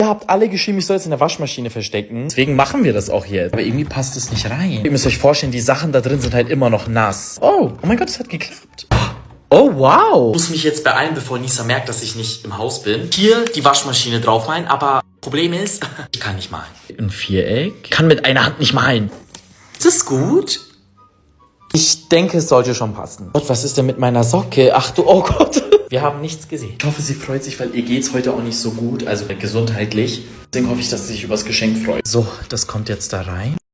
Ihr habt alle geschrieben, ich soll es in der Waschmaschine verstecken. Deswegen machen wir das auch jetzt. Aber irgendwie passt es nicht rein. Ihr müsst euch vorstellen, die Sachen da drin sind halt immer noch nass. Oh mein Gott, es hat geklappt. Oh, wow. Ich muss mich jetzt beeilen, bevor Nisa merkt, dass ich nicht im Haus bin. Hier die Waschmaschine draufmalen, aber Problem ist, ich kann nicht malen. Ein Viereck? Kann mit einer Hand nicht malen. Ist das gut? Ich denke, es sollte schon passen. Gott, was ist denn mit meiner Socke? Ach du, oh Gott. Wir haben nichts gesehen. Ich hoffe, sie freut sich, weil ihr geht's heute auch nicht so gut, also gesundheitlich. Deswegen hoffe ich, dass sie sich übers Geschenk freut. So, das kommt jetzt da rein.